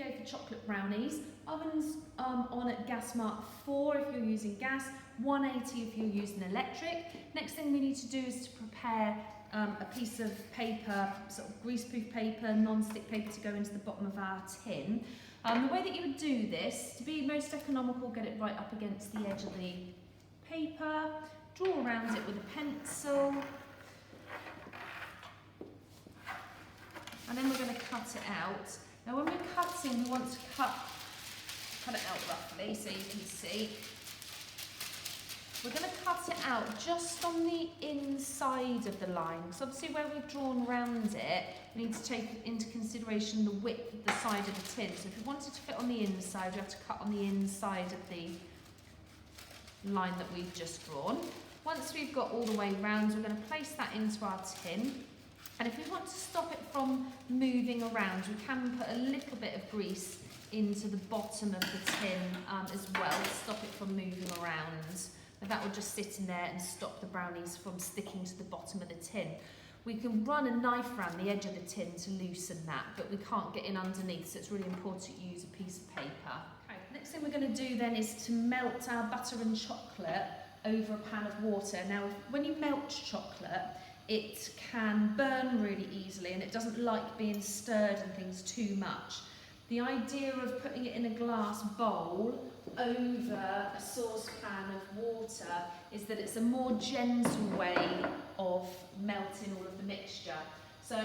video for chocolate brownies. Ovens on at gas mark 4 if you're using gas, 180 if you're using electric. Next thing we need to do is to prepare a piece of paper, sort of greaseproof paper, non-stick paper to go into the bottom of our tin. The way that you would do this, to be most economical, get it right up against the edge of the paper, draw around it with a pencil, and then we're going to cut it out. Now when we're cutting, we want to cut it out roughly so you can see. We're going to cut it out just on the inside of the line. So obviously where we've drawn around it, we need to take into consideration the width of the side of the tin. So if we wanted to fit on the inside, we have to cut on the inside of the line that we've just drawn. Once we've got all the way round, we're going to place that into our tin. And if we want to stop it from moving around, we can put a little bit of grease into the bottom of the tin as well to stop it from moving around. And that will just sit in there and stop the brownies from sticking to the bottom of the tin. We can run a knife around the edge of the tin to loosen that, but we can't get in underneath, so it's really important you use a piece of paper. Okay, next thing we're going to do then is to melt our butter and chocolate over a pan of water. Now, when you melt chocolate, it can burn really easily and it doesn't like being stirred and things too much. The idea of putting it in a glass bowl over a saucepan of water is that it's a more gentle way of melting all of the mixture. So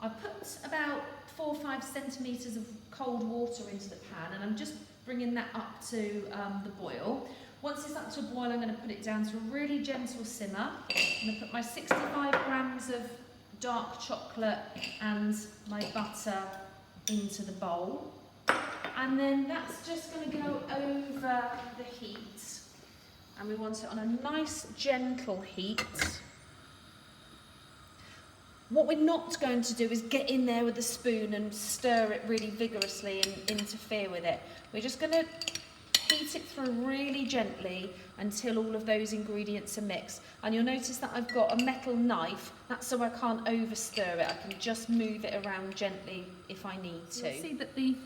I've put about 4 or 5 centimetres of cold water into the pan, and I'm just bringing that up to the boil. Once it's up to a boil, I'm going to put it down to a really gentle simmer. I'm going to put my 65 grams of dark chocolate and my butter into the bowl. And then that's just going to go over the heat. And we want it on a nice gentle heat. What we're not going to do is get in there with a spoon and stir it really vigorously and interfere with it. We're just going to heat it through really gently until all of those ingredients are mixed. And you'll notice that I've got a metal knife. That's so I can't overstir it. I can just move it around gently if I need to. You'll see that the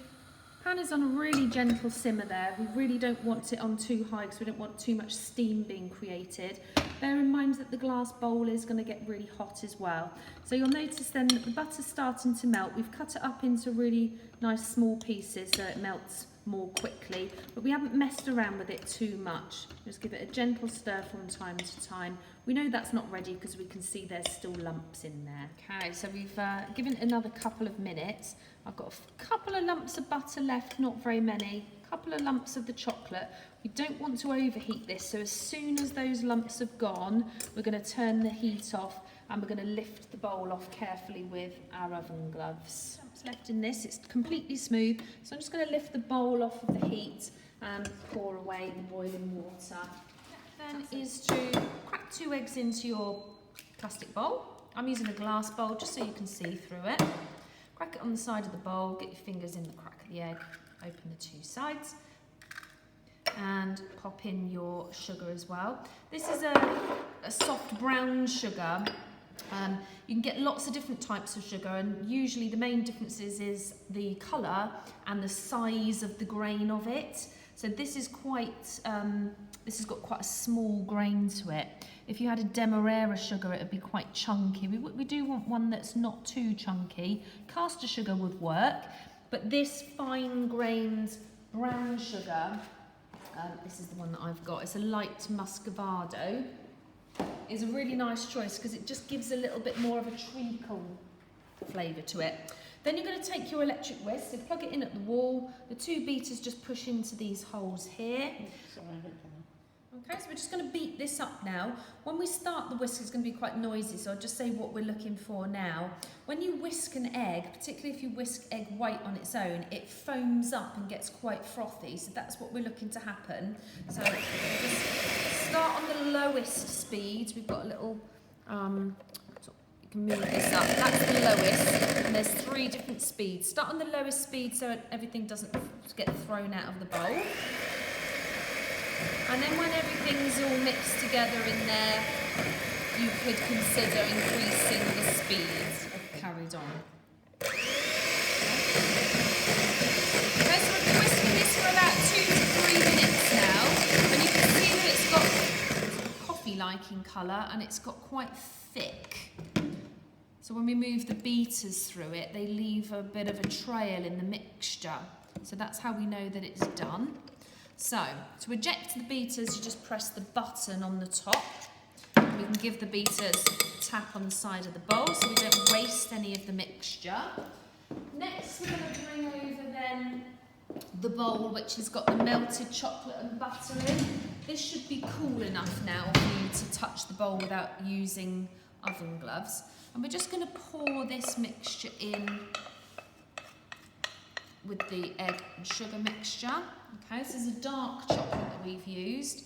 pan is on a really gentle simmer there. We really don't want it on too high because we don't want too much steam being created. Bear in mind that the glass bowl is going to get really hot as well. So you'll notice then that the butter's starting to melt. We've cut it up into really nice small pieces so it melts more quickly, but we haven't messed around with it too much. Just give it a gentle stir from time to time. We know that's not ready because we can see there's still lumps in there. Okay, so we've given it another couple of minutes. I've got a couple of lumps of butter left, not very many, a couple of lumps of the chocolate. We don't want to overheat this, so as soon as those lumps have gone, we're going to turn the heat off and we're going to lift the bowl off carefully with our oven gloves. What's left in this, it's completely smooth, so I'm just going to lift the bowl off of the heat and pour away the boiling water. Then is to crack 2 eggs into your plastic bowl. I'm using a glass bowl just so you can see through it. Crack it on the side of the bowl, get your fingers in the crack of the egg, open the 2 sides, and pop in your sugar as well. This is a soft brown sugar. You can get lots of different types of sugar, and usually the main differences is the colour and the size of the grain of it. So this is this has got quite a small grain to it. If you had a demerara sugar, it would be quite chunky. We do want one that's not too chunky. Caster sugar would work, but this fine-grained brown sugar, this is the one that I've got. It's a light muscovado. Is a really nice choice because it just gives a little bit more of a treacle flavour to it. Then you're going to take your electric whisk, so plug it in at the wall. The 2 beaters just push into these holes here. Okay, so we're just going to beat this up now. When we start, the whisk is going to be quite noisy, so I'll just say what we're looking for now. When you whisk an egg, particularly if you whisk egg white on its own, it foams up and gets quite frothy, so that's what we're looking to happen. So just start on the lowest speed. We've got a little, you can move this up. That's the lowest, and there's 3 different speeds. Start on the lowest speed so everything doesn't get thrown out of the bowl. And then when everything's all mixed together in there, you could consider increasing the speed of carried on. like in colour, and it's got quite thick. So when we move the beaters through it, they leave a bit of a trail in the mixture. So that's how we know that it's done. So to eject the beaters, you just press the button on the top. We can give the beaters a tap on the side of the bowl so we don't waste any of the mixture. Next, we're going to bring over then the bowl which has got the melted chocolate and butter in. This should be cool enough now for you to touch the bowl without using oven gloves. And we're just going to pour this mixture in with the egg and sugar mixture. Okay, this is a dark chocolate that we've used.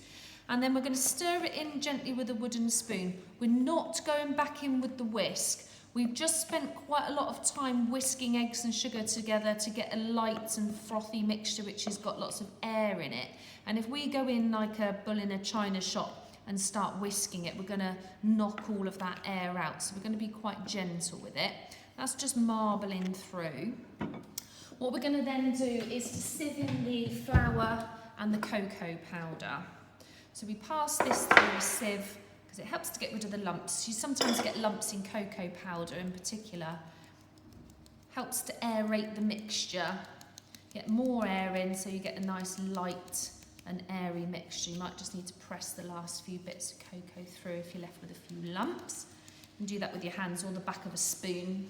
And then we're going to stir it in gently with a wooden spoon. We're not going back in with the whisk. We've just spent quite a lot of time whisking eggs and sugar together to get a light and frothy mixture which has got lots of air in it. And if we go in like a bull in a china shop and start whisking it, we're going to knock all of that air out. So we're going to be quite gentle with it. That's just marbling through. What we're going to then do is to sieve in the flour and the cocoa powder. So we pass this through a sieve because it helps to get rid of the lumps. You sometimes get lumps in cocoa powder in particular. Helps to aerate the mixture. Get more air in so you get a nice light and airy mixture. You might just need to press the last few bits of cocoa through if you're left with a few lumps. You can do that with your hands or the back of a spoon.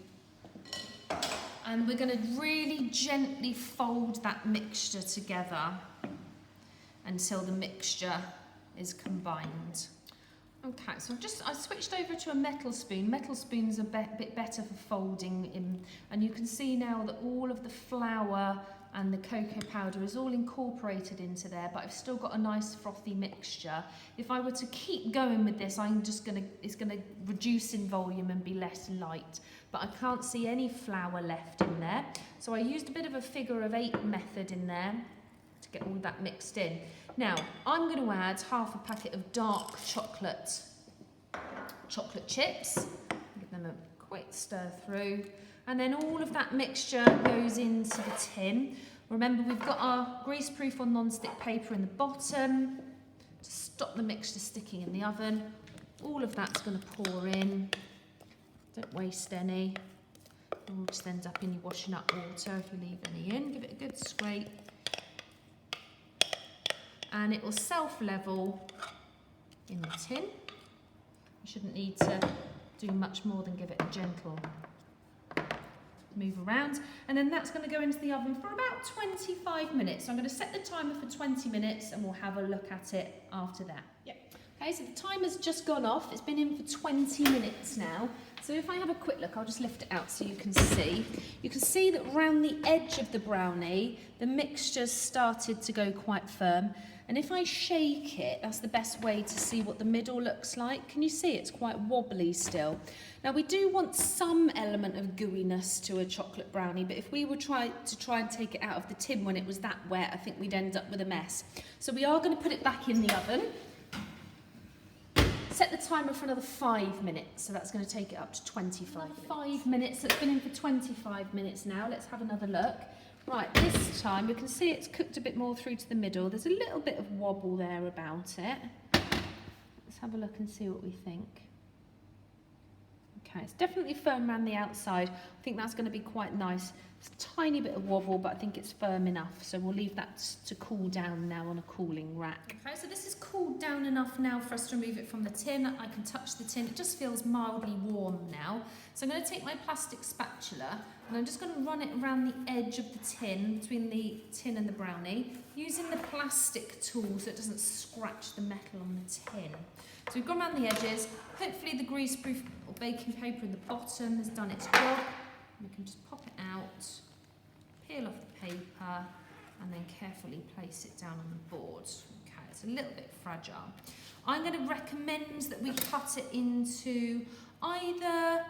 And we're going to really gently fold that mixture together until the mixture is combined. Okay, so I switched over to a metal spoon. Metal spoons are a bit better for folding in, and you can see now that all of the flour and the cocoa powder is all incorporated into there, but I've still got a nice frothy mixture. If I were to keep going with this, it's gonna reduce in volume and be less light, but I can't see any flour left in there. So I used a bit of a figure of 8 method in there to get all that mixed in. Now, I'm going to add half a packet of dark chocolate chips. Give them a quick stir through. And then all of that mixture goes into the tin. Remember, we've got our greaseproof or non-stick paper in the bottom to stop the mixture sticking in the oven. All of that's going to pour in. Don't waste any. It will just end up in your washing up water if you leave any in. Give it a good scrape. And it will self-level in the tin. You shouldn't need to do much more than give it a gentle move around. And then that's going to go into the oven for about 25 minutes. So I'm going to set the timer for 20 minutes and we'll have a look at it after that. Yep. Okay, so the timer's just gone off. It's been in for 20 minutes now. So if I have a quick look, I'll just lift it out so you can see. You can see that around the edge of the brownie, the mixture's started to go quite firm. And if I shake it, that's the best way to see what the middle looks like. Can you see it's quite wobbly still? Now we do want some element of gooiness to a chocolate brownie, but if we were try and take it out of the tin when it was that wet, I think we'd end up with a mess. So we are going to put it back in the oven. Set the timer for another 5 minutes, so that's going to take it up to 25 minutes. 5 minutes, it's been in for 25 minutes now. Let's have another look. Right, this time we can see it's cooked a bit more through to the middle. There's a little bit of wobble there about it. Let's have a look and see what we think. Okay, it's definitely firm around the outside. I think that's going to be quite nice. It's a tiny bit of wobble, but I think it's firm enough. So we'll leave that to cool down now on a cooling rack. Okay, so this is cooled down enough now for us to remove it from the tin. I can touch the tin. It just feels mildly warm now. So I'm going to take my plastic spatula and I'm just going to run it around the edge of the tin, between the tin and the brownie, using the plastic tool so it doesn't scratch the metal on the tin. So we've gone around the edges. Hopefully the greaseproof or baking paper in the bottom has done its job. We can just pop it out, peel off the paper, and then carefully place it down on the board. Okay, it's a little bit fragile. I'm going to recommend that we cut it into either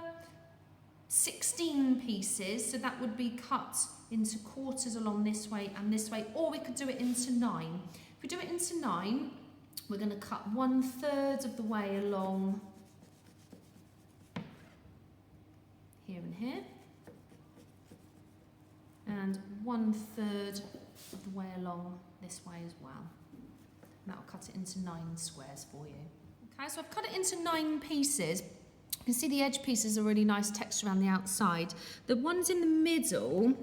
16 pieces, so that would be cut into quarters along this way and this way, or we could do it into 9. If we do it into 9, we're going to cut 1/3 of the way along here and here, and 1/3 of the way along this way as well. And that'll cut it into 9 squares for you. Okay, so I've cut it into 9 pieces. You can see the edge pieces are really nice texture around the outside. The ones in the middle,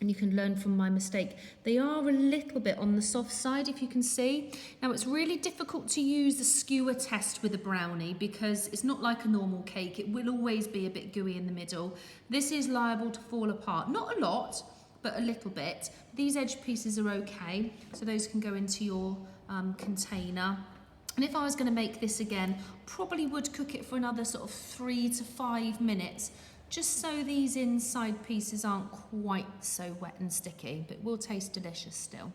and you can learn from my mistake, they are a little bit on the soft side, if you can see. Now, it's really difficult to use the skewer test with a brownie because it's not like a normal cake. It will always be a bit gooey in the middle. This is liable to fall apart. Not a lot, but a little bit. These edge pieces are okay, so those can go into your container. And if I was going to make this again, probably would cook it for another sort of 3 to 5 minutes, just so these inside pieces aren't quite so wet and sticky, but will taste delicious still.